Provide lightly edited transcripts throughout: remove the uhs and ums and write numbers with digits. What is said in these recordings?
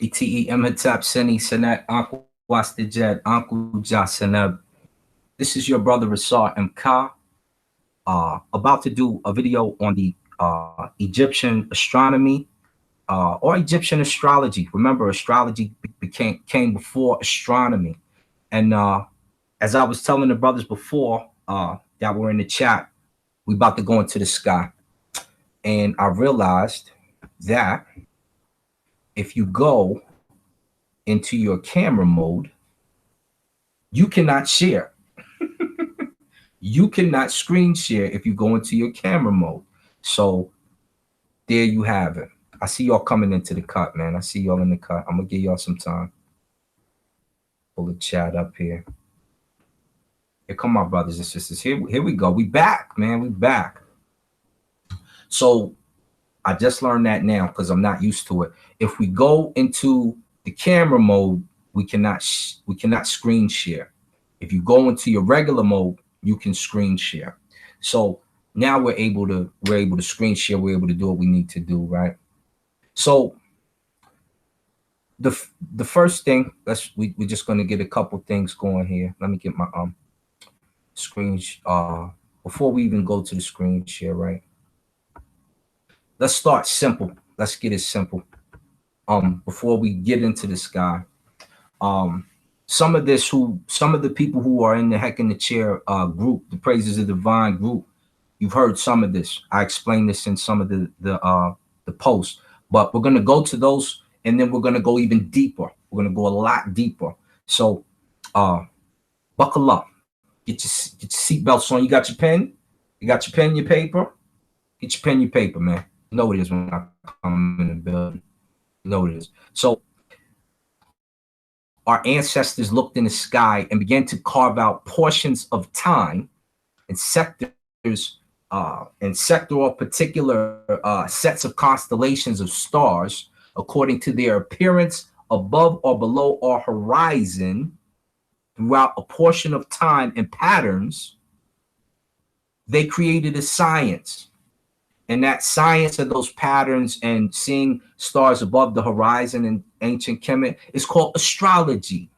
Ite Emetap Seni Senet Uncle Wastijed Uncle Jaseneb. This is your brother Rasar Mka, about to do a video on the Egyptian astronomy or Egyptian astrology. Remember, astrology came before astronomy. And as I was telling the brothers before that were in the chat, we about to go into the sky. And I realized that if you go into your camera mode, you cannot share. You cannot screen share if you go into your camera mode. So there you have it. I see y'all coming into the cut, man. I see y'all in the cut. I'm gonna give y'all some time. Pull the chat up here. Here come my brothers and sisters. Here we go. We back, man. We back. So I just learned that now because I'm not used to it. If we go into the camera mode, we cannot screen share. If you go into your regular mode, you can screen share. So now we're able to screen share. We're able to do what we need to do, right? So the first thing, we're just going to get a couple things going here. Let me get my screen before we even go to the screen share, right? Let's start simple. Let's get it simple. Before we get into the sky, some of the people who are in the Heck in the Chair group, the Praises of Divine group, you've heard some of this. I explained this in some of the posts, but we're gonna go to those, and then we're gonna go even deeper. We're gonna go a lot deeper. So, buckle up. Get your seatbelts on. You got your pen? You got your pen, your paper? Get your pen, your paper, man. You know what it is when I come in the building. You know what it is. So our ancestors looked in the sky and began to carve out portions of time and sectors and sector or particular sets of constellations of stars according to their appearance above or below our horizon throughout a portion of time and patterns. They created a science. And that science of those patterns and seeing stars above the horizon in ancient Kemet is called astrology.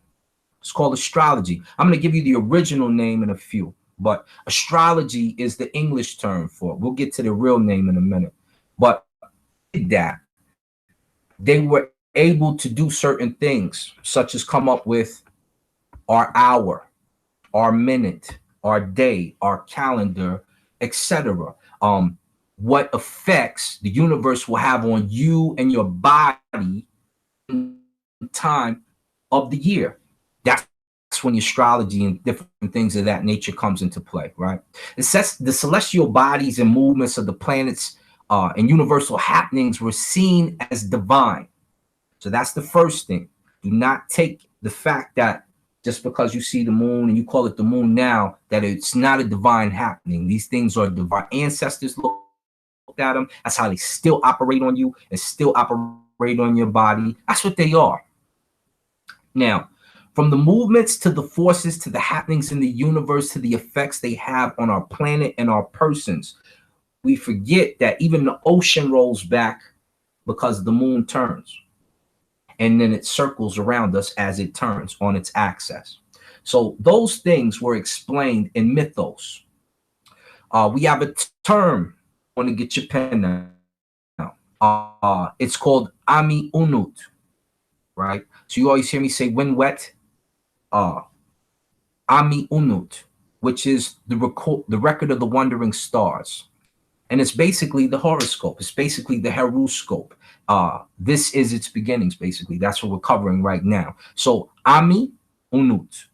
It's called astrology. I'm going to give you the original name in a few, but astrology is the English term for it. We'll get to the real name in a minute. But that they were able to do certain things, such as come up with our hour, our minute, our day, our calendar, etc. What effects the universe will have on you and your body in time of the year. That's when the astrology and different things of that nature comes into play, right? It says the celestial bodies and movements of the planets and universal happenings were seen as divine. So that's the first thing. Do not take the fact that just because you see the moon and you call it the moon now, that it's not a divine happening. These things are divine. Ancestors look at them. That's how they still operate on you and still operate on your body. That's what they are. Now, from the movements to the forces to the happenings in the universe to the effects they have on our planet and our persons, we forget that even the ocean rolls back because the moon turns. And then it circles around us as it turns on its axis. So those things were explained in mythos. We have a term. I want to get your pen now. It's called Ami Unut, right? So you always hear me say when wet. Ami Unut, which is the record of the wandering stars. And it's basically the horoscope. It's basically the horoscope. This is its beginnings, basically. That's what we're covering right now. So Ami Unut,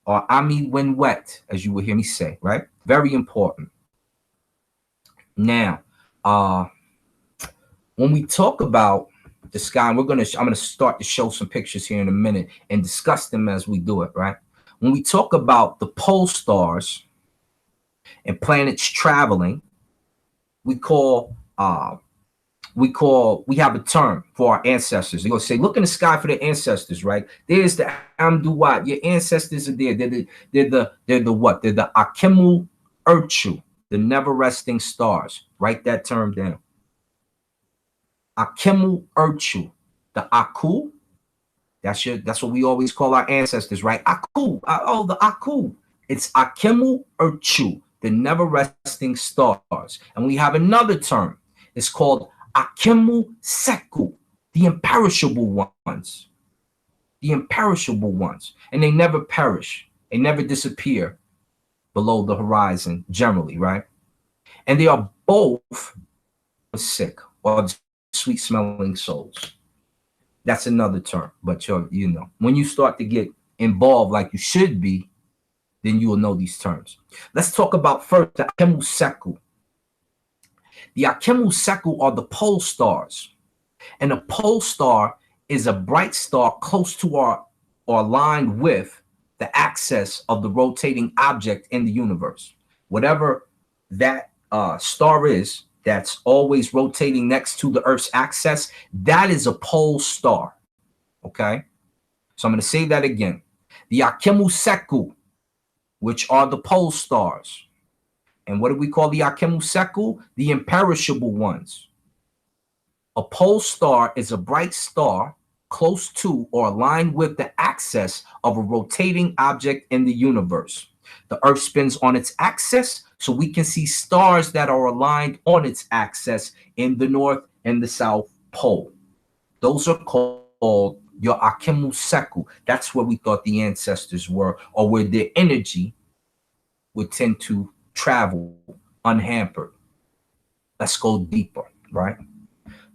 or Ami when wet, as you will hear me say, right? Very important. Now, when we talk about the sky, and I'm gonna start to show some pictures here in a minute and discuss them as we do it, right? When we talk about the pole stars and planets traveling, we have a term for our ancestors. They're gonna say, look in the sky for the ancestors, right? There's the Amduat. Your ancestors are there. They're the what? They're the Akemu Urchu, the never resting stars. Write that term down. Akemu Urchu, the Aku That's what we always call our ancestors, right? Aku. Oh, the Aku. It's Akemu Urchu, the never resting stars. And we have another term. It's called Akemu Seku, the imperishable ones. The imperishable ones. And they never perish. They never disappear below the horizon, generally, right? And they are both sick or sweet smelling souls. That's another term. But you know, when you start to get involved like you should be, then you will know these terms. Let's talk about first the Akemu Seku. The Akemu Seku are the pole stars. And a pole star is a bright star close to or aligned with the axis of the rotating object in the universe. Whatever that star is that's always rotating next to the Earth's axis, that is a pole star. Okay? So I'm going to say that again. The Akemu Seku, which are the pole stars. And what do we call the Akemu Seku? The imperishable ones. A pole star is a bright star close to or aligned with the axis of a rotating object in the universe. The Earth spins on its axis, so we can see stars that are aligned on its axis in the North and the South Pole. Those are called your Akemu Seku. That's where we thought the ancestors were, or where their energy would tend to travel unhampered. Let's go deeper, right?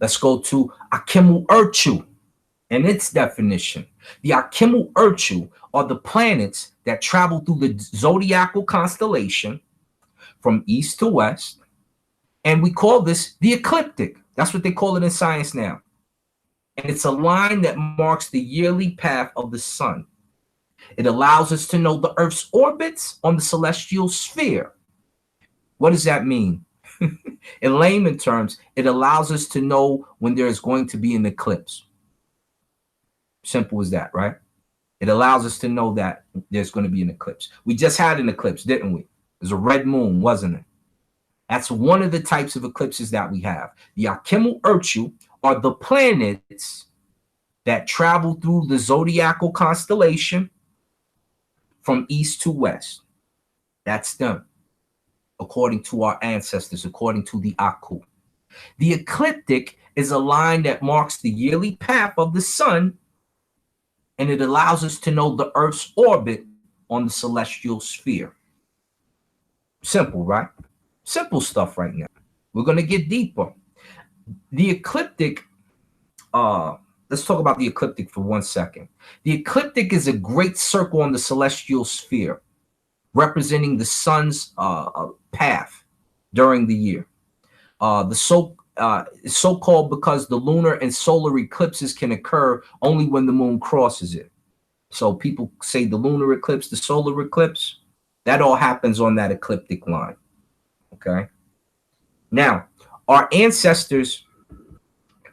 Let's go to Akemu Urchu and its definition. The Akemu Urchu are the planets that travel through the zodiacal constellation from east to west, and we call this the ecliptic. That's what they call it in science now. And it's a line that marks the yearly path of the sun. It allows us to know the Earth's orbits on the celestial sphere. What does that mean? In layman terms, it allows us to know when there is going to be an eclipse. Simple as that, right? It allows us to know that there's going to be an eclipse. We just had an eclipse, didn't we? It was a red moon, wasn't it? That's one of the types of eclipses that we have. The Akemu Urchu are the planets that travel through the zodiacal constellation from east to west. That's them, according to our ancestors, according to the Aku. The ecliptic is a line that marks the yearly path of the sun, and it allows us to know the Earth's orbit on the celestial sphere. Simple, right? Simple stuff right now. We're going to get deeper. The ecliptic, let's talk about the ecliptic for 1 second. The ecliptic is a great circle on the celestial sphere, representing the sun's path during the year. It's so-called because the lunar and solar eclipses can occur only when the moon crosses it. So people say the lunar eclipse, the solar eclipse, that all happens on that ecliptic line. Okay. Now, our ancestors,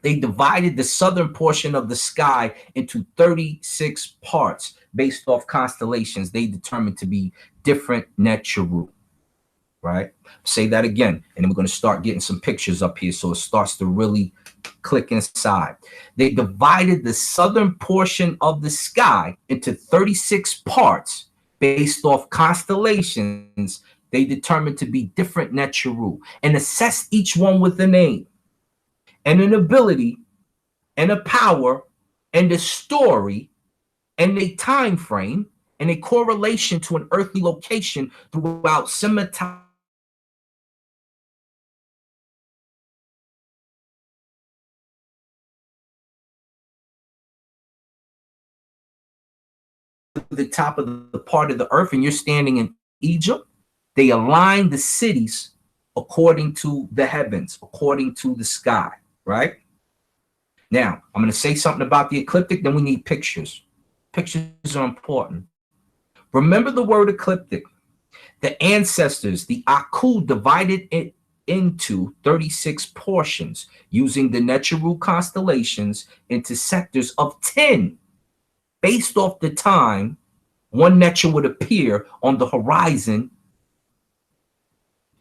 they divided the southern portion of the sky into 36 parts based off constellations they determined to be different Netcharu, right? Say that again, and then we're going to start getting some pictures up here so it starts to really click inside. They divided the southern portion of the sky into 36 parts based off constellations they determined to be different Netcharu, and assessed each one with a name and an ability and a power and a story and a time frame and a correlation to an earthly location throughout symmetry. The top of the part of the earth, and you're standing in Egypt, they align the cities according to the heavens, according to the sky, right? Now, I'm going to say something about the ecliptic, then we need pictures. Pictures are important. Remember the word ecliptic. The ancestors, the Aku, divided it into 36 portions using the Netcharu constellations into sectors of 10 based off the time one Netcha would appear on the horizon,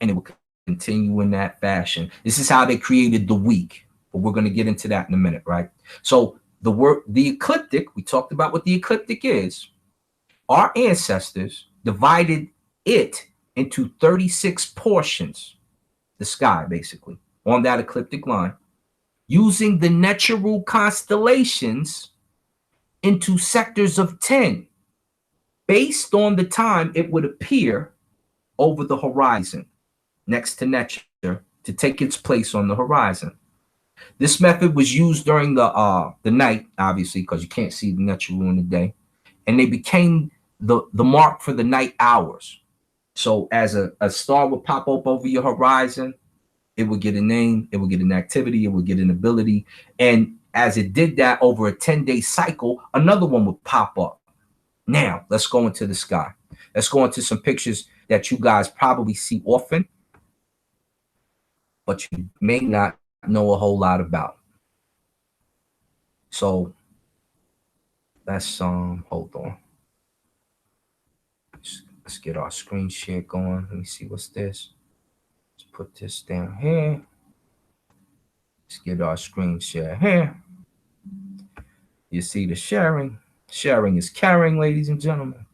and it would continue in that fashion. This is how they created the week, but we're going to get into that in a minute, right? So the ecliptic, we talked about what the ecliptic is. Our ancestors divided it into 36 portions, the sky basically, on that ecliptic line, using the natural constellations into sectors of 10, based on the time it would appear over the horizon, next to nature, to take its place on the horizon. This method was used during the night, obviously, because you can't see the natural in the day, and they became the mark for the night hours. So as a star would pop up over your horizon, it would get a name, it would get an activity, it would get an ability. And as it did that over a 10-day cycle, another one would pop up. Now, let's go into the sky. Let's go into some pictures that you guys probably see often, but you may not know a whole lot about. So let's hold on. Let's get our screen share going. Let me see what's this. Let's put this down here. Let's get our screen share here. You see the sharing. Sharing is caring, ladies and gentlemen.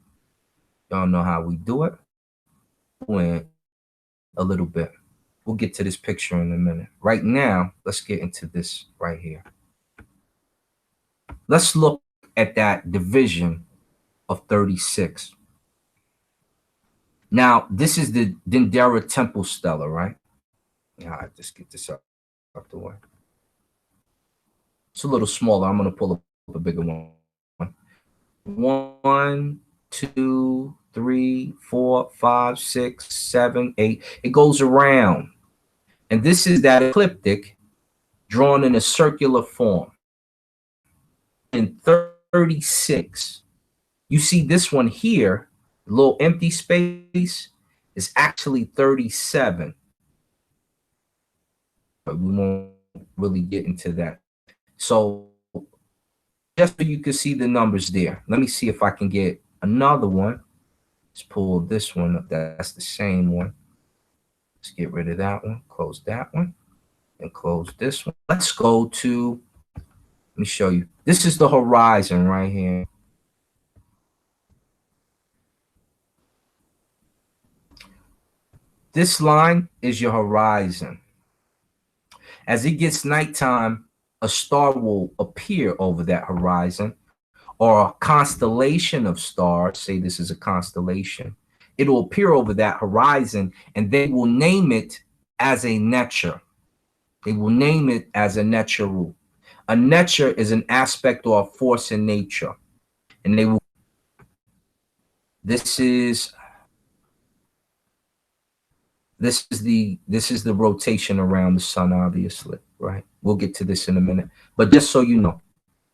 Y'all know how we do it. Went a little bit. We'll get to this picture in a minute. Right now, let's get into this right here. Let's look at that division of 36. Now, this is the Denderah temple stellar, right? Yeah, I just get this up the way. It's a little smaller. I'm going to pull up a bigger one. 1, 2, 3, 4, 5, 6, 7, 8. It goes around. And this is that ecliptic drawn in a circular form. In 36, you see this one here, the little empty space, is actually 37. But we won't really get into that. So just so you can see the numbers there. Let me see if I can get another one. Let's pull this one up. That's the same one. Let's get rid of that one. Close that one. And close this one. Let's go to, let me show you. This is the horizon right here. This line is your horizon. As it gets nighttime, a star will appear over that horizon, or a constellation of stars. Say this is a constellation. It will appear over that horizon, and they will name it as a nature. They will name it as a nature. A nature is an aspect or a force in nature, and they will. This is the rotation around the sun, obviously, right? We'll get to this in a minute, but just so you know,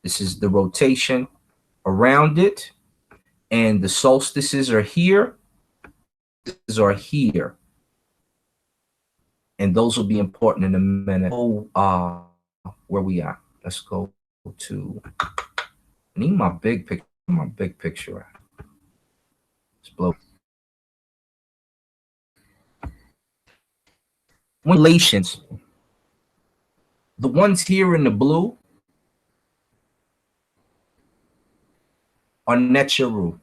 this is the rotation around it, and the solstices are here. These are here, and those will be important in a minute. Oh, where we at? Let's go to. I need my big picture. My big picture. Let's blow. Relations. The ones here in the blue are Netcharu.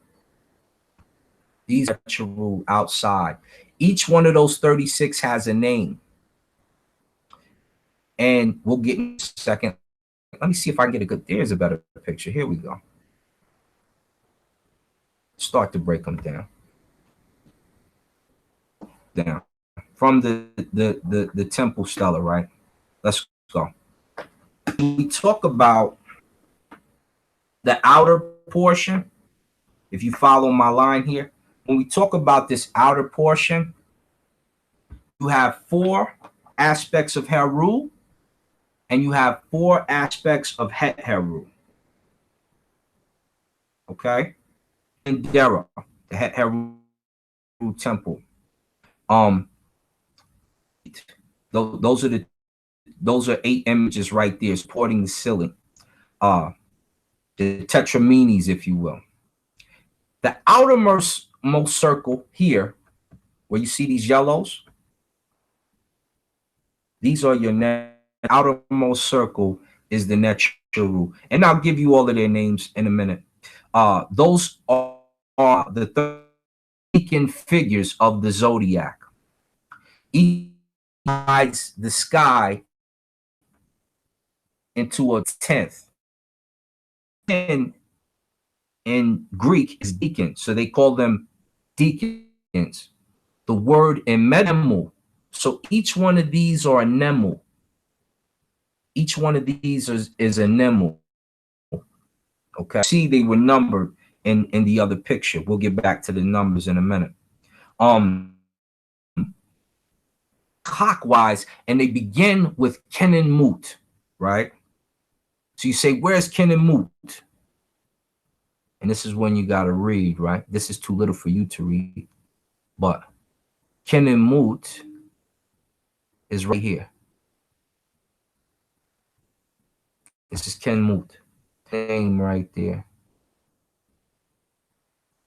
These are Netcharu outside. Each one of those 36 has a name. And we'll get in a second. Let me see if I can get a good, there's a better picture. Here we go. Start to break them down. From the temple stellar, right? Let's go. We talk about the outer portion. If you follow my line here, when we talk about this outer portion, you have 4 aspects of Heru, and you have 4 aspects of Het Heru. Okay? And Denderah, the Het Heru temple. Those are 8 images right there supporting the ceiling. The tetramenes, if you will. The outermost circle here, where you see these yellows, these are your outermost circle is the Netcharu. and I'll give you all of their names in a minute. Those are the 13 figures of the zodiac. Each divides the sky into a tenth. And in Greek is deacon, so they call them deacons. The word ememu. So each one of these are a nemu. Each one of these is a nemu. Okay. See, they were numbered in the other picture. We'll get back to the numbers in a minute. Clockwise, and they begin with Ken and Mut, right? So you say, where's Ken and Mut? And this is when you got to read, right? This is too little for you to read. But Ken and Mut is right here. This is Ken Mut. Name right there.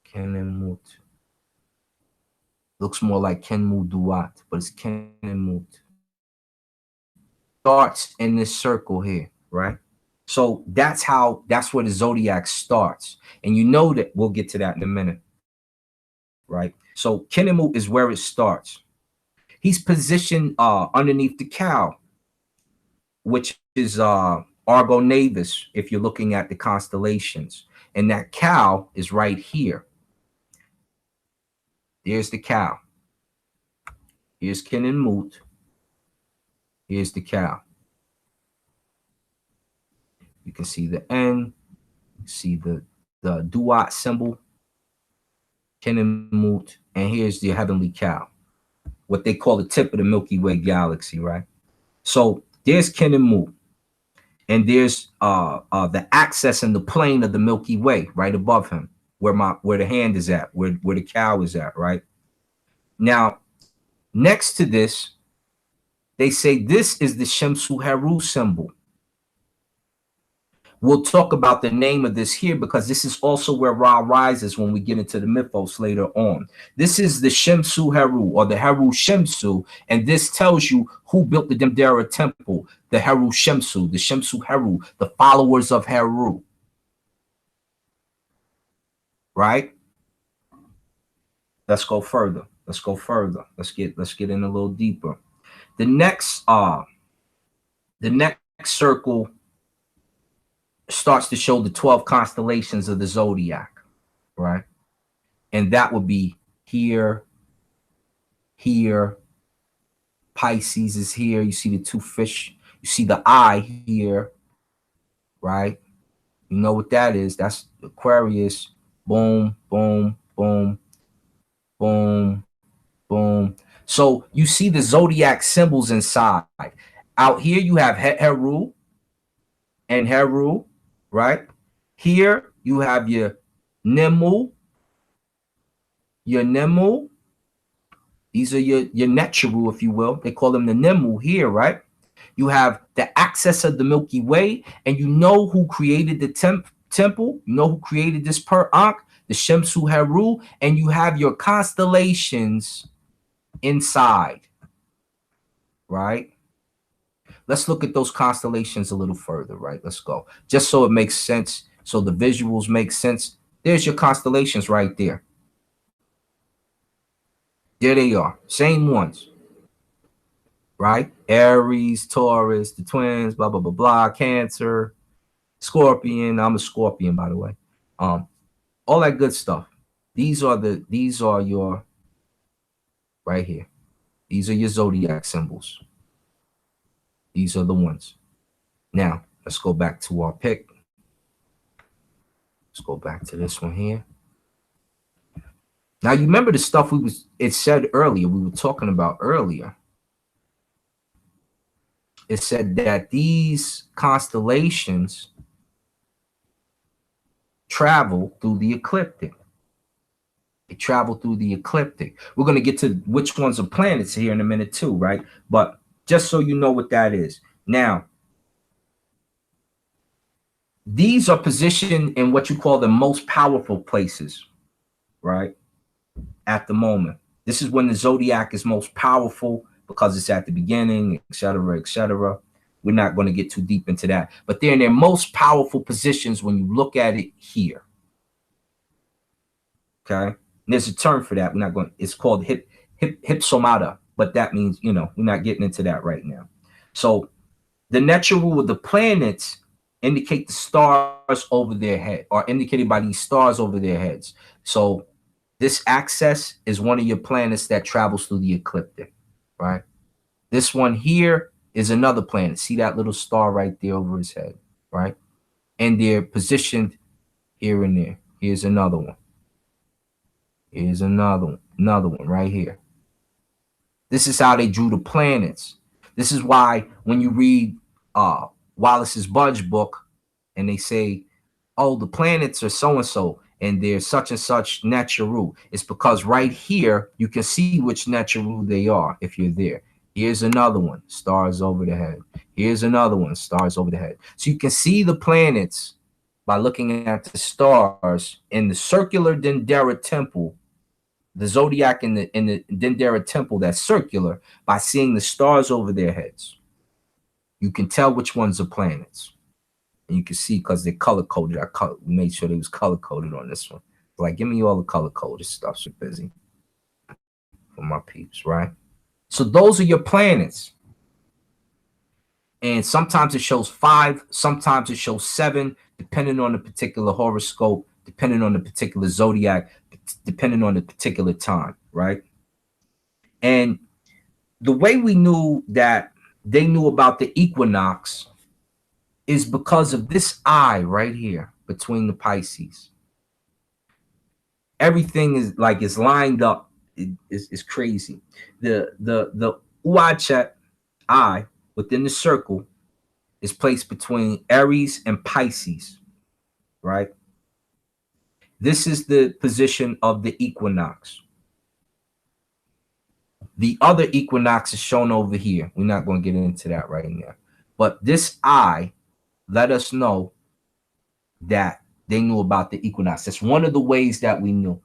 Ken and Mut. Looks more like Ken Mut Duat, but it's Ken and Mut. Starts in this circle here, right? So that's where the zodiac starts. And you know that we'll get to that in a minute, right? So Ken and Mut is where it starts. He's positioned underneath the cow, which is Argo Navis, if you're looking at the constellations. And that cow is right here. There's the cow. Here's Ken and Mut. Here's the cow. You can see the N, see the Duat symbol, Ken and Mut, and here's the heavenly cow, what they call the tip of the Milky Way galaxy, right? So there's Ken and Mut, and there's the axis and the plane of the Milky Way right above him, where the hand is at, where the cow is at, right? Now, next to this, they say this is the Shemsu Heru symbol. We'll talk about the name of this here because this is also where Ra rises when we get into the mythos later on. This is the Shemsu Heru, or the Heru Shemsu, and this tells you who built the Denderah temple, the Heru Shemsu, the Shemsu Heru, the followers of Heru. Right? Let's go further. Let's go further. Let's get in a little deeper. The next circle starts to show the 12 constellations of the zodiac, right? And that would be here, here. Pisces is here. You see the two fish. You see the eye here, right? You know what that is. That's Aquarius. Boom, boom, boom, boom, boom. So you see the zodiac symbols inside. Out here you have Heru and Heru, right? Here you have your Nemu, These are your Neteru, if you will. They call them the Nemu here, right? You have the axis of the Milky Way, and you know who created the temple. You know who created this per Ankh, the Shemsu Heru, and you have your constellations inside, right? Let's look at those constellations a little further, right? Let's go. Just so it makes sense, so the visuals make sense. There's your constellations right there. There they are. Same ones. Right? Aries, Taurus, the twins, blah, blah, blah, blah, Cancer, Scorpion. I'm a Scorpion, by the way. All that good stuff. These are your right here. These are your zodiac symbols. These are the ones. Now, let's go back to our pick. Let's go back to this one here. Now, you remember the stuff it said earlier, we were talking about earlier. It said that these constellations travel through the ecliptic. They travel through the ecliptic. We're going to get to which ones are planets here in a minute too, right? But just so you know what that is. Now, these are positioned in what you call the most powerful places, right? At the moment. This is when the zodiac is most powerful because it's at the beginning, etc., etc. We're not going to get too deep into that, but they're in their most powerful positions when you look at it here. Okay, and there's a term for that. We're not going. It's called hypsomata, but that means, we're not getting into that right now. So the natural rule of the planets indicate the stars over their head, are indicated by these stars over their heads. So this axis is one of your planets that travels through the ecliptic, right? This one here is another planet. See that little star right there over his head, right? And they're positioned here and there. Here's another one. Here's another one right here. This is how they drew the planets. This is why when you read Wallace's Budge book and they say, oh, the planets are so-and-so and they're such and such Neteru, it's because right here you can see which Neteru they are if you're there. Here's another one, stars over the head. Here's another one, stars over the head. So you can see the planets by looking at the stars in the circular Denderah temple, the Zodiac in the Denderah temple that's circular, by seeing the stars over their heads. You can tell which ones are planets. And you can see because they're color coded. I made sure they was color coded on this one. Like, give me all the color coded stuff. So busy for my peeps, right? So those are your planets. And sometimes it shows 5, sometimes it shows 7, depending on the particular horoscope, depending on the particular zodiac, depending on the particular time, right? And the way we knew that they knew about the equinox is because of this eye right here between the Pisces. Everything is like it's lined up. It's crazy. The Uachet eye within the circle is placed between Aries and Pisces, right? This is the position of the equinox. The other equinox is shown over here. We're not going to get into that right now. But this eye let us know that they knew about the equinox. That's one of the ways that we knew.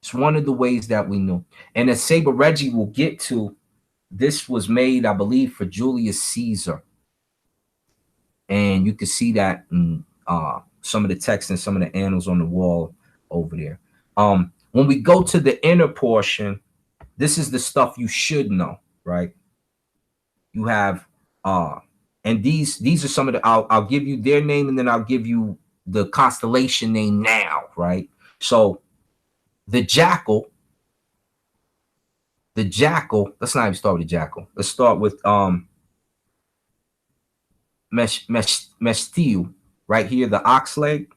It's one of the ways that we knew. And as Saber Reggie will get to, this was made, I believe, for Julius Caesar. And you can see that in some of the text and some of the annals on the wall over there. When we go to the inner portion, this is the stuff you should know, right? You have and these are some of the, I'll give you their name and then I'll give you the constellation name now, right? So the jackal, let's not even start with the jackal. Let's start with Mestiu, right here, the ox leg.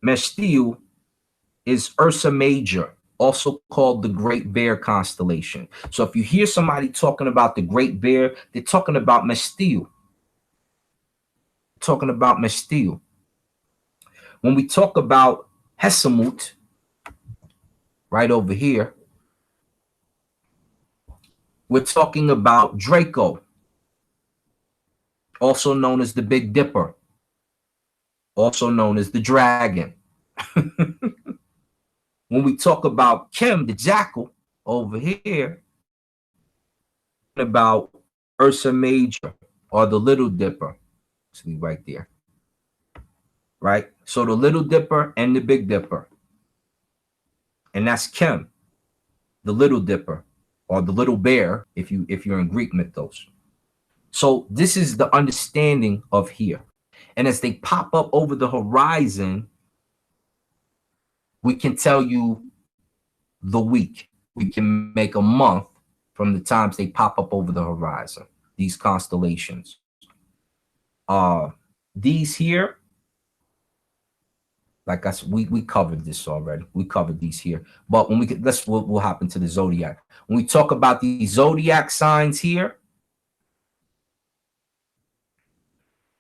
Mestiu is Ursa Major, also called the Great Bear constellation. So if you hear somebody talking about the Great Bear, they're talking about Mestiu. Talking about Mestiu. When we talk about Hesemut, right over here, we're talking about Draco, also known as the Big Dipper, also known as the Dragon. When we talk about Kim, the jackal, over here, about Ursa Major or the Little Dipper. See right there. Right? So the Little Dipper and the Big Dipper. And that's Kim, the Little Dipper, or the Little Bear, if you're in Greek mythos. So this is the understanding of here. And as they pop up over the horizon, we can tell you the week. We can make a month from the times they pop up over the horizon, these constellations. These here, like I said, we covered this already. We covered these here. But when we'll hop into the zodiac. When we talk about the zodiac signs here,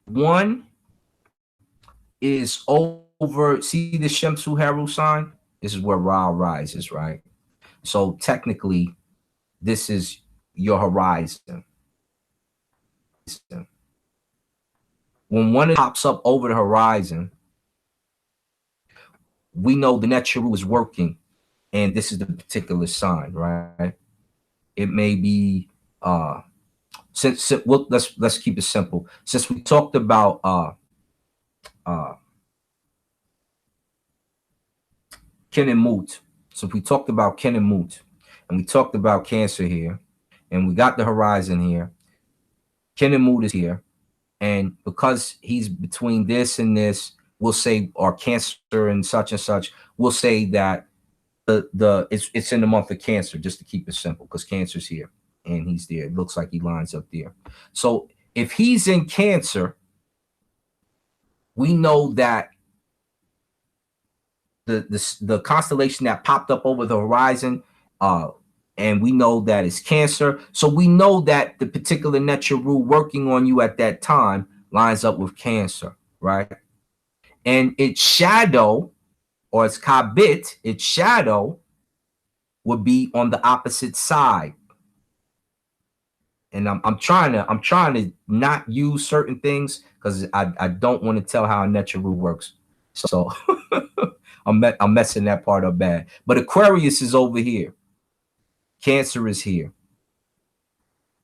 one is over, see the Shemsu Heru sign? This is where Ra rises, right? So technically, this is your horizon. When one pops up over the horizon, we know the Neteru is working, and this is the particular sign, right? It may be well, let's keep it simple. Since we talked about Ken and Moot, so if we talked about Ken and Moot, and we talked about Cancer here, and we got the horizon here, Ken and Moot is here, and because he's between this and this, we'll say, or Cancer and such, we'll say that it's in the month of Cancer, just to keep it simple, because Cancer's here and he's there. It looks like he lines up there. So if he's in Cancer, we know that the constellation that popped up over the horizon, and we know that it's Cancer. So we know that the particular Neteru working on you at that time lines up with Cancer, right? And its shadow, or its kabit, its shadow would be on the opposite side. And I'm trying to not use certain things because I don't want to tell how a Neteru works. So I'm messing that part up bad. But Aquarius is over here. Cancer is here.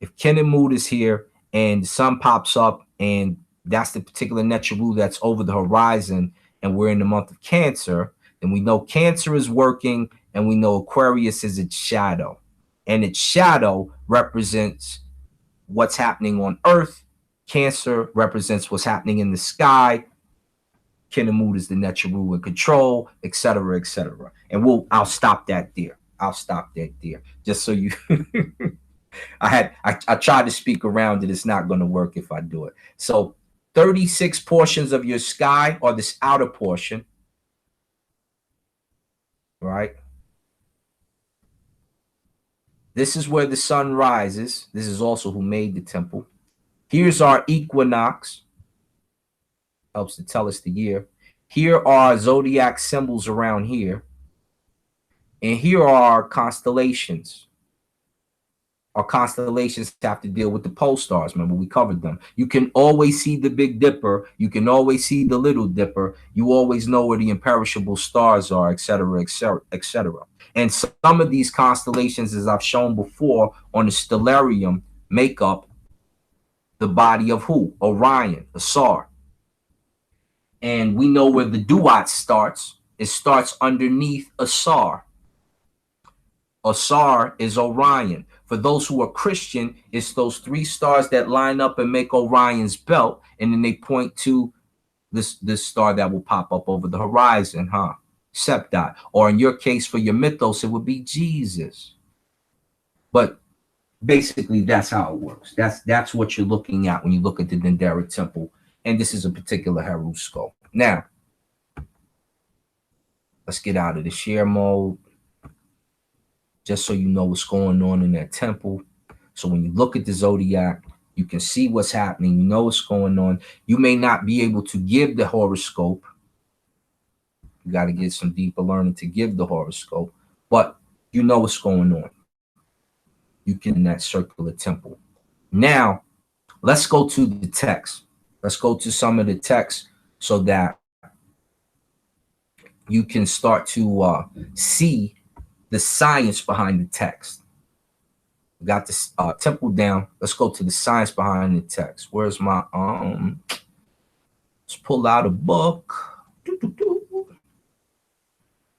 If Ken and Mood is here and the sun pops up and that's the particular Neteru that's over the horizon and we're in the month of Cancer, then we know Cancer is working and we know Aquarius is its shadow. And its shadow represents what's happening on Earth. Cancer represents what's happening in the sky. Ken and Mood is the Neteru in control, etc., etc. And I'll stop that there. Just so you I tried to speak around it. It's not going to work if I do it. So 36 portions of your sky are this outer portion, right? This is where the sun rises. This is also who made the temple. Here's our equinox. Helps to tell us the year. Here are zodiac symbols around here. And here are our constellations. Our constellations have to deal with the pole stars. Remember, we covered them. You can always see the Big Dipper. You can always see the Little Dipper. You always know where the imperishable stars are, etc., etc., etc. And some of these constellations, as I've shown before on the stellarium, make up the body of who? Orion, the Sar. And we know where the duat starts. It starts underneath Asar. Asar is Orion. For those who are Christian, it's those three stars that line up and make Orion's belt, and then they point to this star that will pop up over the horizon, Septi. Or in your case, for your mythos, it would be Jesus. But basically, that's how it works. That's what you're looking at when you look at the Denderah temple, and this is a particular horoscope. Now, let's get out of the share mode, just so you know what's going on in that temple. So when you look at the zodiac, you can see what's happening. You know what's going on. You may not be able to give the horoscope. You got to get some deeper learning to give the horoscope, but you know what's going on. You can in that circular temple. Now, let's go to the text. Let's go to some of the text so that you can start to see the science behind the text. We got this temple down. Let's go to the science behind the text. Where's my let's pull out a book.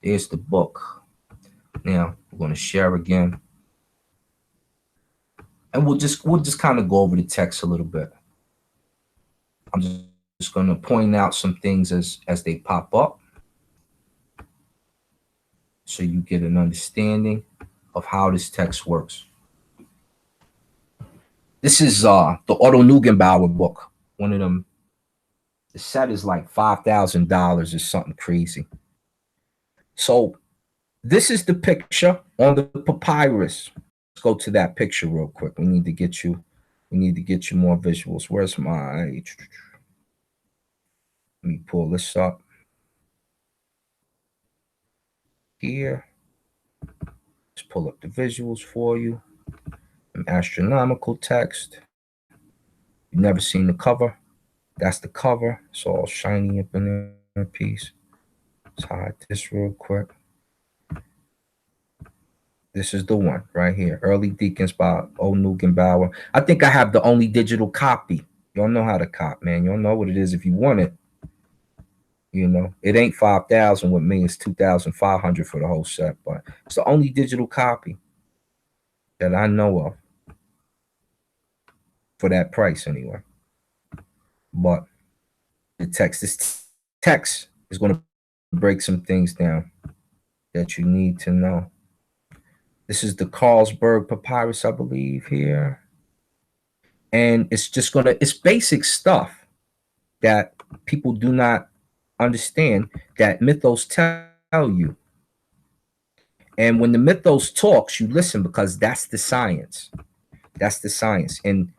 There's the book. Now we're going to share again, and we'll just kind of go over the text a little bit. I'm just going to point out some things as they pop up, so you get an understanding of how this text works. This is the Otto Neugebauer book. One of them. The set is like $5,000 or something crazy. So this is the picture on the papyrus. Let's go to that picture real quick. We need to get you more visuals. Where's my? Let me pull this up here. Let's pull up the visuals for you. An astronomical text. You've never seen the cover. That's the cover. It's all shiny up in a piece. Let's hide this real quick. This is the one right here. Early Deacons by O. Neugenbauer. I think I have the only digital copy. Y'all know how to cop, man. Y'all know what it is if you want it. You know, it ain't 5,000 with me. It's 2,500 for the whole set, but it's the only digital copy that I know of for that price anyway. But this text is going to break some things down that you need to know. This is the Carlsberg Papyrus, I believe, here. And it's just it's basic stuff that people do not understand, that mythos tell you. And when the mythos talks, you listen, because that's the science. That's the science. And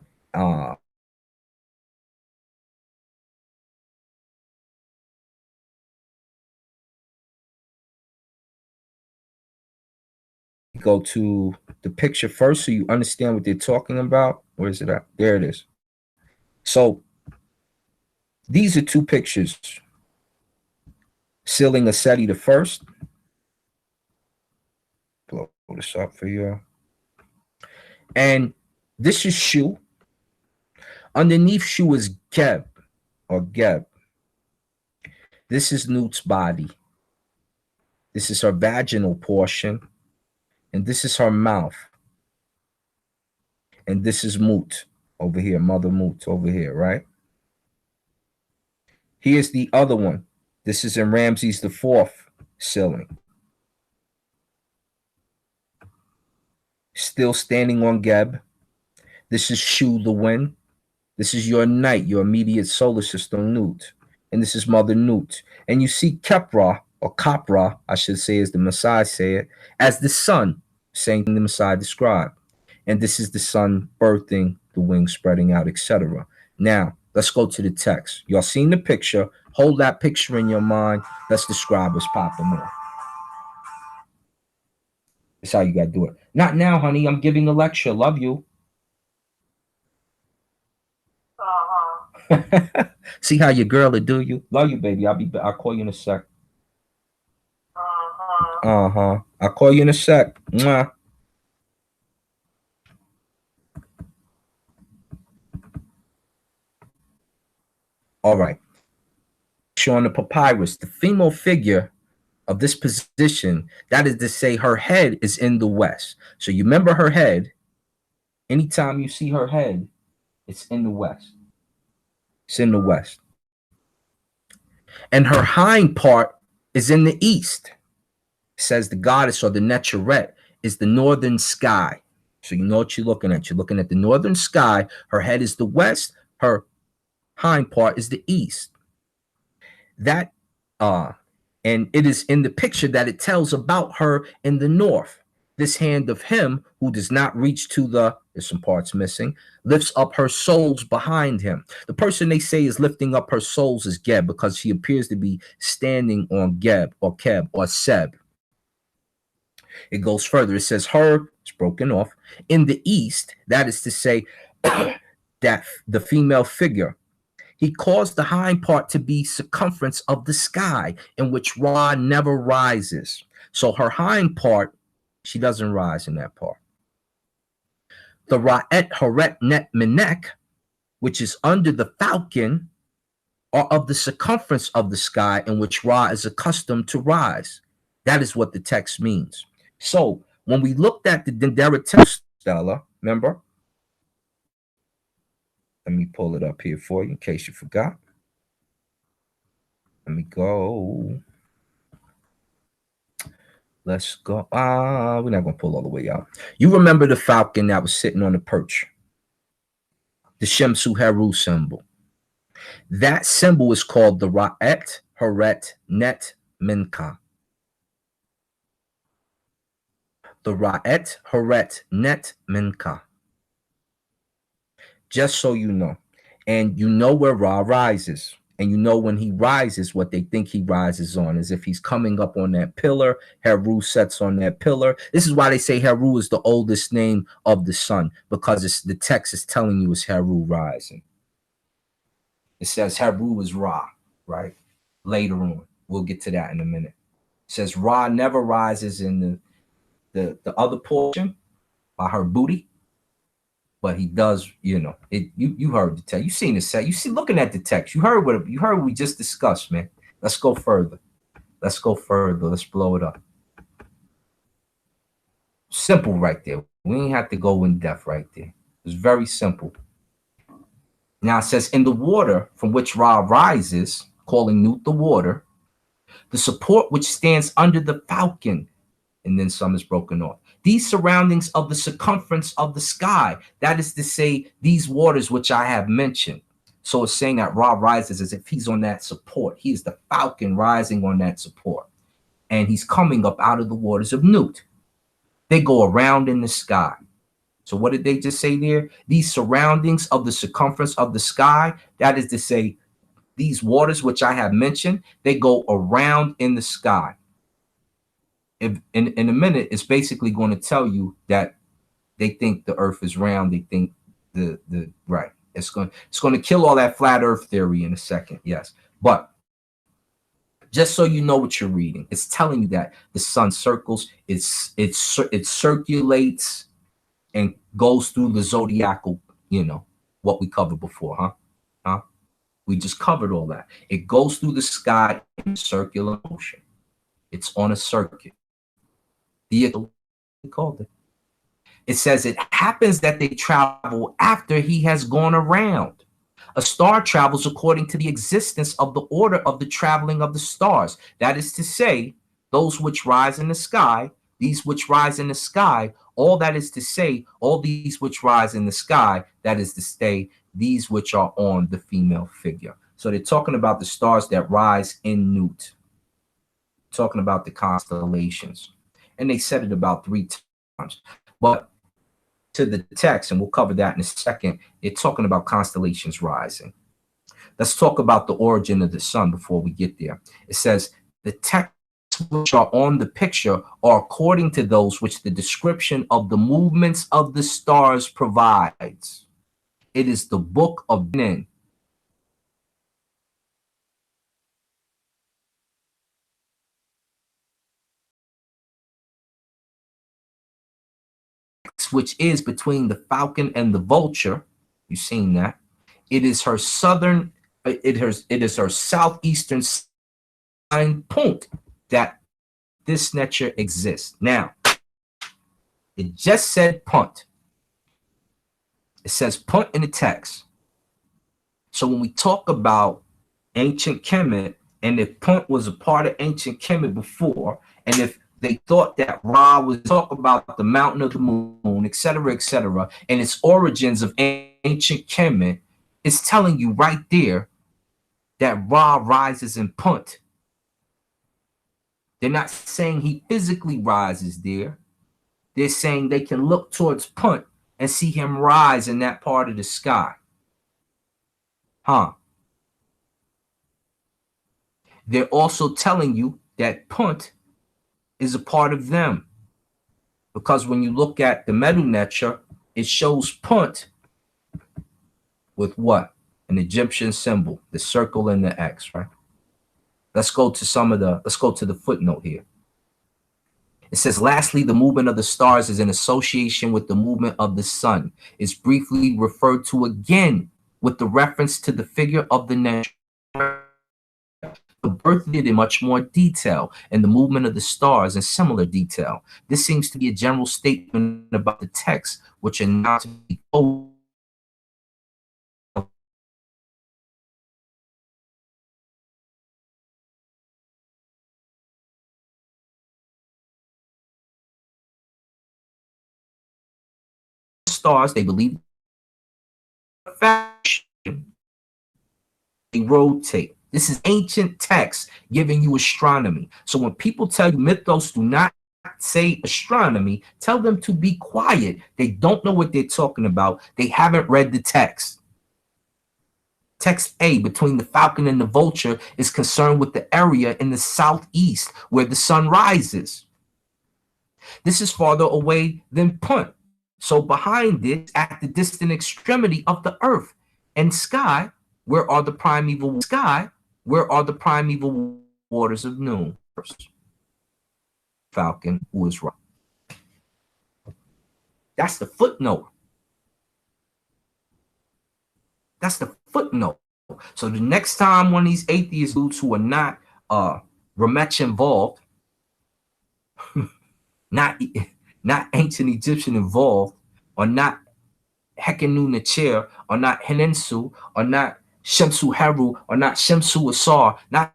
go to the picture first so you understand what they're talking about. Where is it at? There it is. So these are two pictures. Sealing Aseti the first. Blow this up for you. And this is Shu. Underneath Shu is Geb or Geb. This is Newt's body. This is her vaginal portion. And this is her mouth. And this is Mut over here, Mother Mut over here, right? Here's the other one. This is in Ramses IV ceiling. Still standing on Geb. This is Shu the wind. This is your night, your immediate solar system, Nut. And this is Mother Nut. And you see Kepra, or Kapra, I should say, as the Messiah said, as the sun, saying the Messiah described. And this is the sun birthing, the wings spreading out, etc. Now, let's go to the text. Y'all seen the picture. Hold that picture in your mind. Let's describe what's popping off. That's how you got to do it. Not now, honey. I'm giving a lecture. Love you. See how your girl will do you? Love you, baby. I'll call you in a sec. I'll call you in a sec. Mwah. All right. Showing the papyrus, the female figure of this position, that is to say, her head is in the west. So you remember her head. Anytime you see her head, it's in the west. It's in the west. And her hind part is in the east. Says the goddess, or the Necheret, is the northern sky. So you know what you're looking at. You're looking at the northern sky. Her head is the west. Her hind part is the east. That and it is in the picture that it tells about her in the north. This hand of him who does not reach to there's some parts missing, lifts up her souls behind him. The person they say is lifting up her souls is Geb, because she appears to be standing on Geb or Keb or Seb. It goes further. It says her, it's broken off, in the east, that is to say, that the female figure, he caused the hind part to be circumference of the sky, in which Ra never rises. So her hind part, she doesn't rise in that part. The Ra'et Haret Net Menek, which is under the falcon, are of the circumference of the sky, in which Ra is accustomed to rise. That is what the text means. So when we looked at the Denderah Stella, remember? Let me pull it up here for you in case you forgot. Let me go. Let's go. We're not going to pull all the way out. You remember the falcon that was sitting on the perch? The Shemsu Heru symbol. That symbol is called the Ra'et Haret Net Minka. The Ra'et Haret Net Minka. Just so you know. And you know where Ra rises. And you know when he rises, what they think he rises on is if he's coming up on that pillar, Heru sets on that pillar. This is why they say Heru is the oldest name of the sun, because the text is telling you it's Heru rising. It says Heru is Ra, right? Later on. We'll get to that in a minute. It says Ra never rises in the other portion by her booty, but he does, you know, it. You heard the text. You seen the set. You see, looking at the text. You heard what we just discussed, man. Let's go further. Let's go further. Let's blow it up. Simple right there. We ain't have to go in depth right there. It's very simple. Now it says, in the water from which Ra rises, calling Nut the water, the support which stands under the falcon, and then some is broken off. These surroundings of the circumference of the sky, that is to say, these waters which I have mentioned. So it's saying that Ra rises as if he's on that support. He is the falcon rising on that support. And he's coming up out of the waters of Nut. They go around in the sky. So what did they just say there? These surroundings of the circumference of the sky, that is to say, these waters which I have mentioned, they go around in the sky. If, in a minute, it's basically going to tell you that they think the earth is round. They think the right. It's going to kill all that flat earth theory in a second. Yes. But just so you know what you're reading, it's telling you that the sun circles, it circulates and goes through the zodiacal, you know, what we covered before, huh? We just covered all that. It goes through the sky in circular motion. It's on a circuit. We called it. It says it happens that they travel after he has gone around. A star travels according to the existence of the order of the traveling of the stars. That is to say, those which rise in the sky, these which rise in the sky, all that is to say, all these which rise in the sky, that is to say, these which are on the female figure. So they're talking about the stars that rise in Nut, talking about the constellations. And they said it about 3 times. But to the text, and we'll cover that in a second, they're talking about constellations rising. Let's talk about the origin of the sun before we get there. It says, the texts which are on the picture are according to those which the description of the movements of the stars provides. It is the book of Benin. Which is between the falcon and the vulture. You've seen that. It is her southern, it is her southeastern sign point that this nature exists. Now, it just said punt. It says punt in the text. So when we talk about ancient Kemet, and if punt was a part of ancient Kemet before, and if they thought that Ra was talk about the mountain of the moon, etc., and its origins of ancient Kemet, it's telling you right there that Ra rises in punt. They're not saying he physically rises there. They're saying they can look towards punt and see him rise in that part of the sky. They're also telling you that punt is a part of them, because when you look at the Medu Neter, it shows punt with what? An Egyptian symbol, the circle and the X, right? Let's go to the footnote here. It says, lastly, the movement of the stars is in association with the movement of the sun. Is briefly referred to again with the reference to the figure of the Neter. The birth did in much more detail, and the movement of the stars in similar detail. This seems to be a general statement about the texts which are not to be told. Stars, they believe fashion, they rotate. This is ancient text giving you astronomy. So when people tell you mythos do not say astronomy, tell them to be quiet. They don't know what they're talking about. They haven't read the text. Text A, between the falcon and the vulture, is concerned with the area in the southeast where the sun rises. This is farther away than punt. So behind it, at the distant extremity of the earth and sky, where are the primeval waters of noon? Falcon, who is right. That's the footnote. That's the footnote. So the next time one of these atheist dudes who are not Ramech involved, not ancient Egyptian involved, or not Hekenu Nachir, or not Henensu, or not Shemsu Heru, or not Shemsu Asar, not,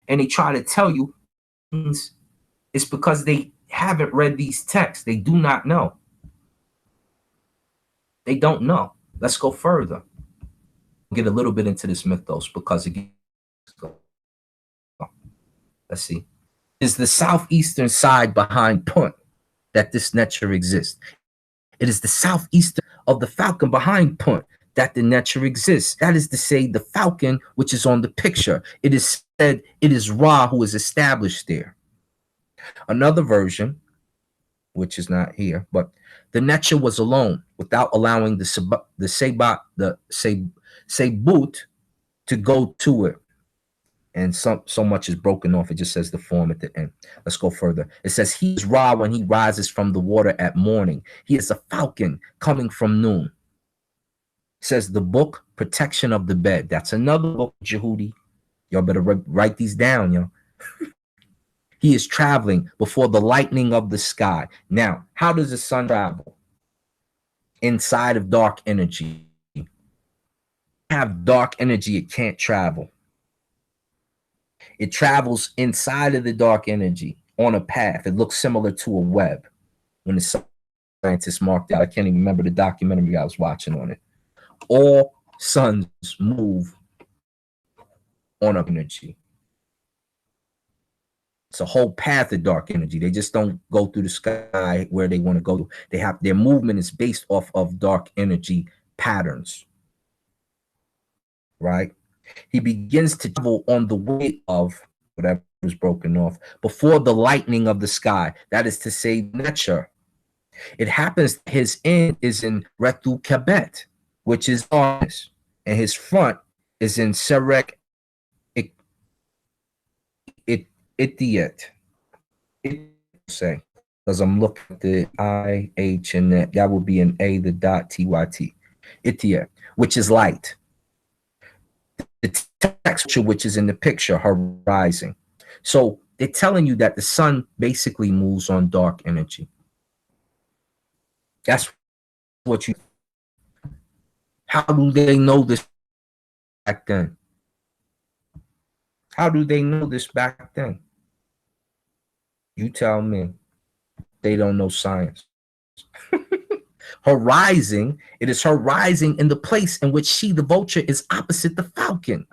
and they try to tell you it's because they haven't read these texts. They do not know. They don't know. Let's go further. Get a little bit into this mythos because again, let's see. Is the southeastern side behind Punt that this nature exists. It is the southeastern of the falcon behind Punt that the nature exists. That is to say, the falcon which is on the picture. It is said it is Ra who is established there. Another version, which is not here, but the nature was alone without allowing the Sebut to go to it. And so much is broken off. It just says the form at the end. Let's go further. It says he is Ra when he rises from the water at morning. He is a falcon coming from noon. It says the book Protection of the Bed. That's another book, Jehudi. Y'all better write these down, yo. He is traveling before the lightning of the sky. Now, how does the sun travel? Inside of dark energy. Have dark energy, it can't travel. It travels inside of the dark energy on a path. It looks similar to a web. When the scientists marked out, I can't even remember the documentary I was watching on it. All suns move on energy. It's a whole path of dark energy. They just don't go through the sky where they want to go. They have their movement is based off of dark energy patterns. Right? He begins to travel on the way of whatever was broken off before the lightning of the sky. That is to say, nature. It happens his end is in Retu Kabet, which is darkness, and his front is in Serek Itiet. Say, because I'm looking at the IH and that would be an A, the dot TYT. Itiet, which is light. The texture which is in the picture, horizon. So they're telling you that the sun basically moves on dark energy. That's what you. How do they know this back then? How do they know this back then? You tell me. They don't know science. Horizon, it is her rising in the place in which she, the vulture, is opposite the falcon.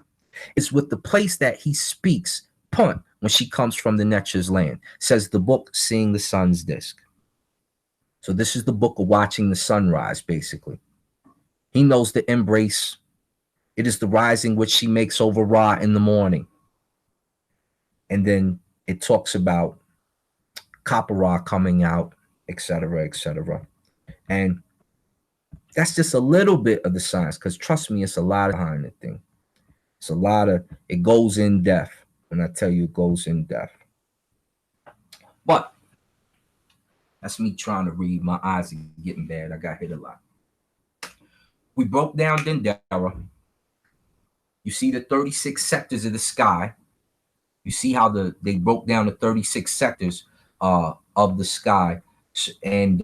It's with the place that he speaks, Punt, when she comes from the nature's land, says the book, Seeing the Sun's Disk. So this is the book of watching the sunrise, basically. He knows the embrace. It is the rising which she makes over Ra in the morning. And then it talks about Copper Ra coming out, etc., etc. And that's just a little bit of the science, because trust me, it's a lot behind the thing. It's a lot of, it goes in depth. When I tell you it goes in depth. But that's me trying to read. My eyes are getting bad. I got hit a lot. We broke down Denderah. You see the 36 sectors of the sky. You see how they broke down the 36 sectors of the sky, and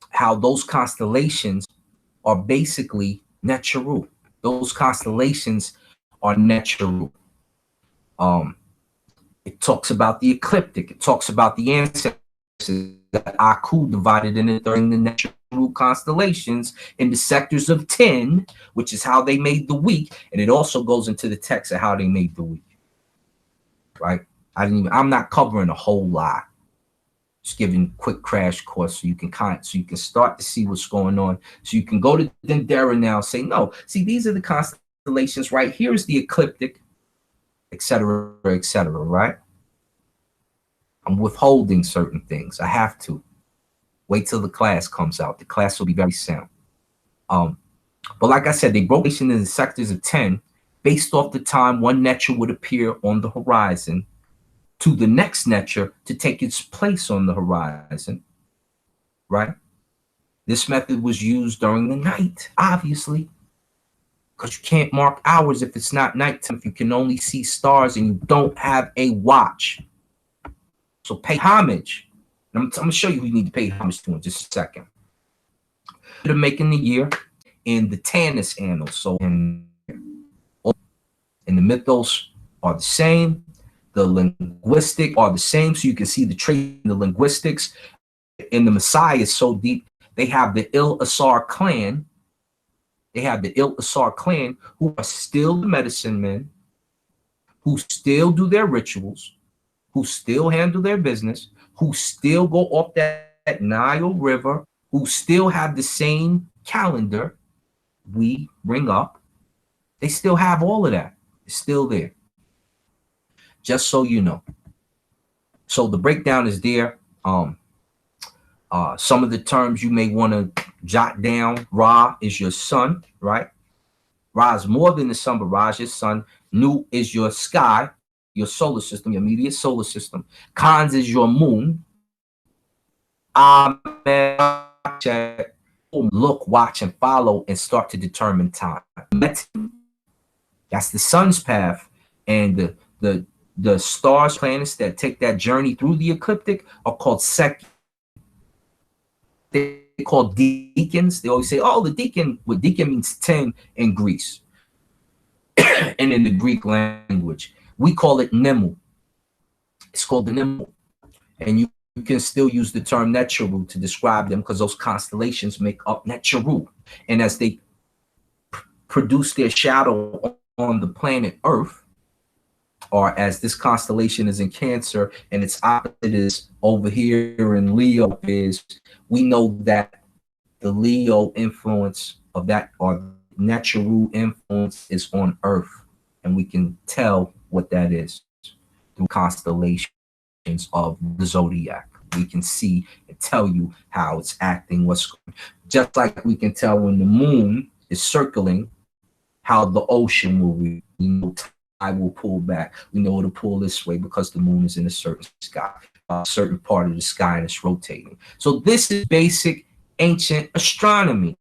how those constellations are basically Necharu. Those constellations are Necharu. It talks about the ecliptic. It talks about the ancestors that Aku divided in it during the Necharu constellations in the sectors of 10, which is how they made the week. And it also goes into the text of how they made the week. Right? I'm not covering a whole lot. Just giving a quick crash course so you can start to see what's going on. So you can go to Denderah now and say, no, see, these are the constellations, right? Here's the ecliptic, etc., etc., right? I'm withholding certain things. I have to. Wait till the class comes out. The class will be very sound. But like I said, they broke it into the sectors of 10 based off the time one Necha would appear on the horizon to the next Necha to take its place on the horizon. right? This method was used during the night, obviously, because you can't mark hours if it's not nighttime, if you can only see stars and you don't have a watch. So pay homage. I'm going to show you who you need to pay homage to in just a second. They're making the year in the Tanis annals. So in the mythos are the same. The linguistic are the same. So you can see the trait in the linguistics. In the Messiah is so deep. They have the Il-Asar clan. They have the Il-Asar clan who are still the medicine men, who still do their rituals, who still handle their business, who still go off that Nile River, who still have the same calendar we bring up. They still have all of that. It's still there. Just so you know. So the breakdown is there. Some of the terms you may want to jot down. Ra is your sun, right? Ra is more than the sun, but Ra is your sun. Nu is your sky, your solar system, your immediate solar system. Khans is your moon. Look, watch, and follow, and start to determine time. That's the sun's path, and the stars, planets that take that journey through the ecliptic are called sek. They call deacons. They always say, "Oh, the deacon." What deacon means 10 in Greece, and in the Greek language, we call it nemu. It's called the nemu, and you can still use the term Netcharu to describe them because those constellations make up Netcharu, and as they produce their shadow on the planet Earth, or as this constellation is in Cancer and its opposite is over here in Leo, is we know that the Leo influence of that, or Netcharu influence, is on Earth, and we can tell what that is through constellations of the Zodiac. We can see and tell you how it's acting, what's just like we can tell when the moon is circling how the ocean will read. We know tide will pull back. We know it'll pull this way because the moon is in a certain sky, a certain part of the sky, and it's rotating. So this is basic ancient astronomy.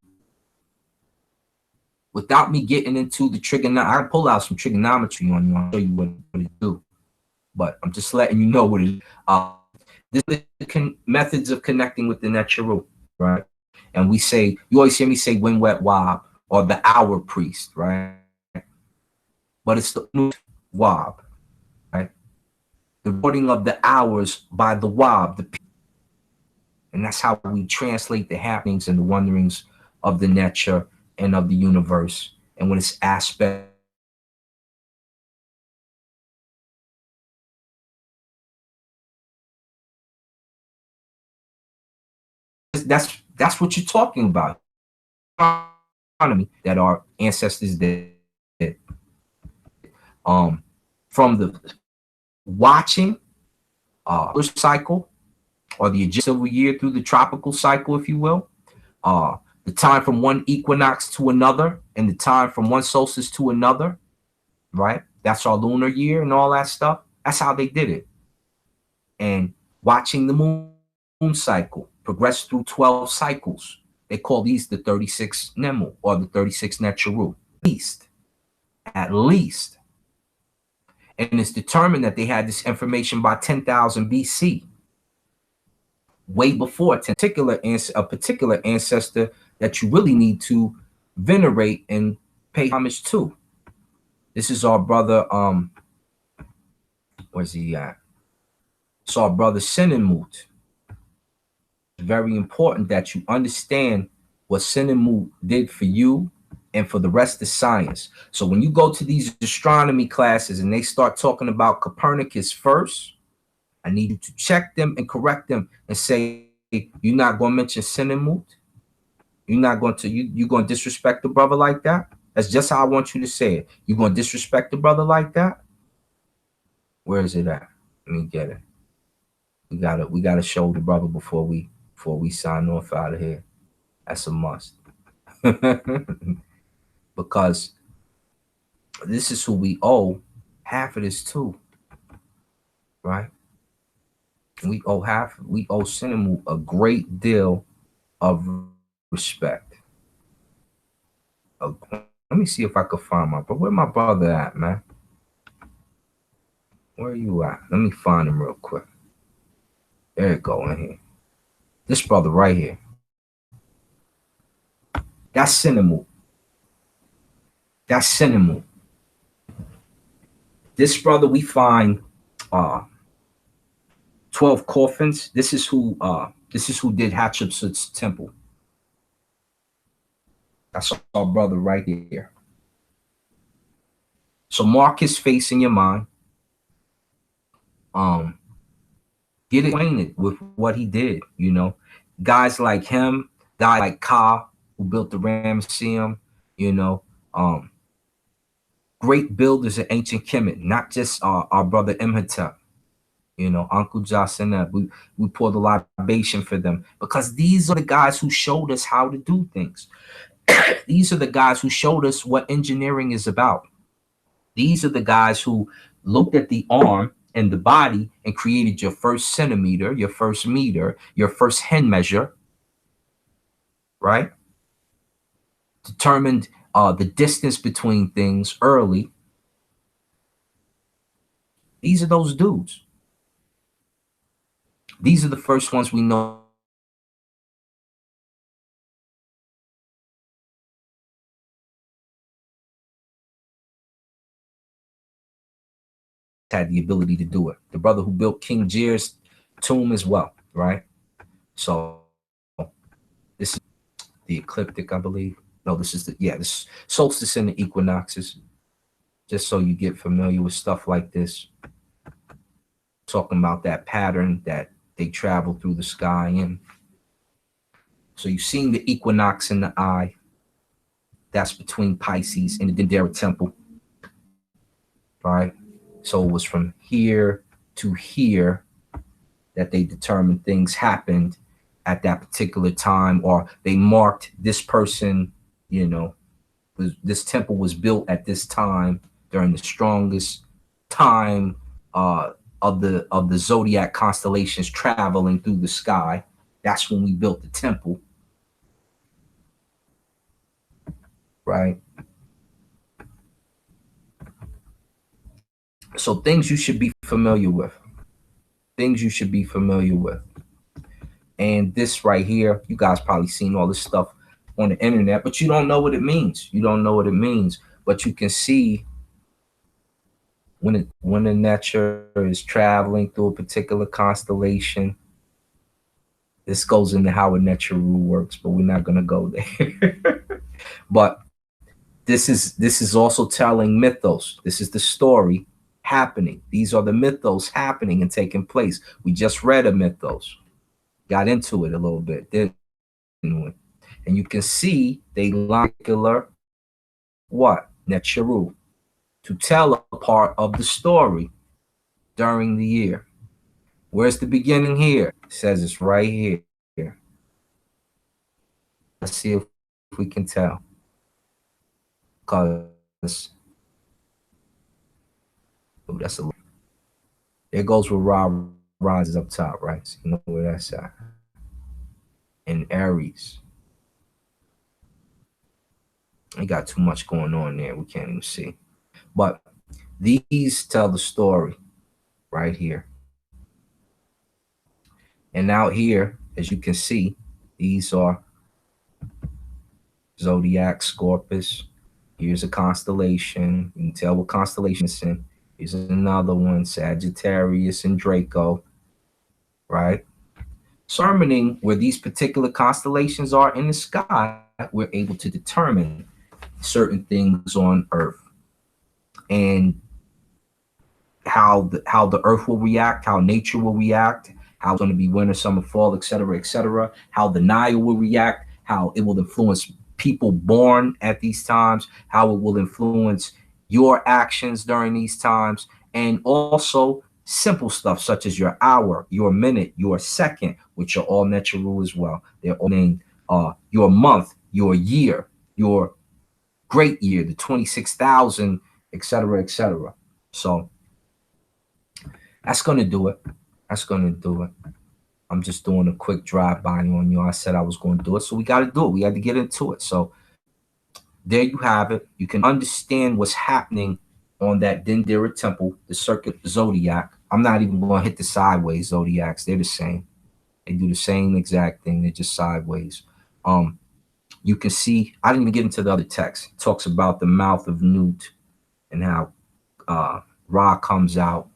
Without me getting into the trigonometry, I can pull out some trigonometry on you. I'll show you what it do. But I'm just letting you know what it is. This is the methods of connecting with the Netcharu, right? And we say, you always hear me say Win Wet Wab, or the hour priest, right? But it's the Wab, right? The recording of the hours by the Wab, and that's how we translate the happenings and the wonderings of the nature and of the universe, and when its aspect. That's what you're talking about. That our ancestors did. From the watching cycle, or the civil year, through the tropical cycle, if you will, the time from one equinox to another, and the time from one solstice to another, right? That's our lunar year and all that stuff. That's how they did it. And watching the moon cycle progress through 12 cycles. They call these the 36 Nemu, or the 36 Netcharu. At least. And it's determined that they had this information by 10,000 BC. Way before a particular ancestor that you really need to venerate and pay homage to. This is our brother, where's he at? It's our brother Sinenmut. It's very important that you understand what Sinenmut did for you and for the rest of science. So when you go to these astronomy classes and they start talking about Copernicus first, I need you to check them and correct them and say, you're not going to mention Sinenmut? You're not going to, you're going to disrespect the brother like that? That's just how I want you to say it. You're going to disrespect the brother like that? Where is it at? Let me get it. We gotta show the brother before we sign off out of here. That's a must. Because this is who we owe half of this to, right? We owe Sinemu a great deal of respect. Let me see if I could find my brother. Where my brother at, man? Where are you at? Let me find him real quick. There you go, in here. This brother right here. That's Cinnamon. That's Cinnamon. This brother, we find 12 coffins. This is who did Hatshepsut's temple. That's our brother right here. So mark his face in your mind. Get acquainted with what he did, you know. Guys like him, guys like Ka, who built the Ramesseum, you know, great builders of ancient Kemet, not just our brother Imhotep, you know, Uncle Jaseneb. We poured the libation for them because these are the guys who showed us how to do things. These are the guys who showed us what engineering is about. These are the guys who looked at the arm and the body and created your first centimeter, your first meter, your first hand measure, right? Determined the distance between things early. These are those dudes. These are the first ones we know had the ability to do it. The brother who built King Jair's tomb as well, right? So this is the ecliptic, I believe. No, this is this solstice and the equinoxes. Just so you get familiar with stuff like this. Talking about that pattern that they travel through the sky in. So you've seen the equinox in the eye. That's between Pisces and the Denderah temple, right? So it was from here to here that they determined things happened at that particular time, or they marked this person, you know, this temple was built at this time during the strongest time of the zodiac constellations traveling through the sky. That's when we built the temple, right? So things you should be familiar with. Things you should be familiar with. And this right here, you guys probably seen all this stuff on the internet, but you don't know what it means. You don't know what it means, but you can see when the nature is traveling through a particular constellation. This goes into how a nature rule works, but we're not going to go there. But this is also telling mythos. This is the story happening. These are the mythos happening and taking place. We just read a mythos, got into it a little bit, didn't we? And you can see they particular what Netcheru to tell a part of the story during the year. Where's the beginning here? It says it's right here. Let's see if we can tell. Because that's a there goes where Ra rises up top, right? So you know where that's at. In Aries. We got too much going on there. We can't even see. But these tell the story right here. And out here, as you can see, these are Zodiac, Scorpus. Here's a constellation. You can tell what constellation it's in. Here's another one, Sagittarius and Draco, right? Determining where these particular constellations are in the sky, we're able to determine certain things on Earth and how the Earth will react, how nature will react, how it's going to be winter, summer, fall, etc., how the Nile will react, how it will influence people born at these times, how it will influence your actions during these times, and also simple stuff such as your hour, your minute, your second, which are all natural as well. They're all named your month, your year, your great year, the 26,000, etc. So that's going to do it. That's going to do it. I'm just doing a quick drive-by on you. I said I was going to do it, so we got to do it. We had to get into it. So there you have it. You can understand what's happening on that Denderah temple, the circuit zodiac. I'm not even going to hit the sideways zodiacs. They're the same. They do the same exact thing. They're just sideways. You can see, I didn't even get into the other text. It talks about the mouth of Nut and how Ra comes out.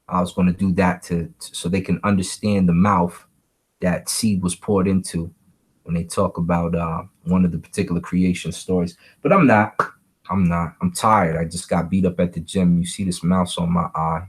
I was going to do that so they can understand the mouth that seed was poured into when they talk about one of the particular creation stories. But I'm not. I'm tired. I just got beat up at the gym. You see this mouse on my eye.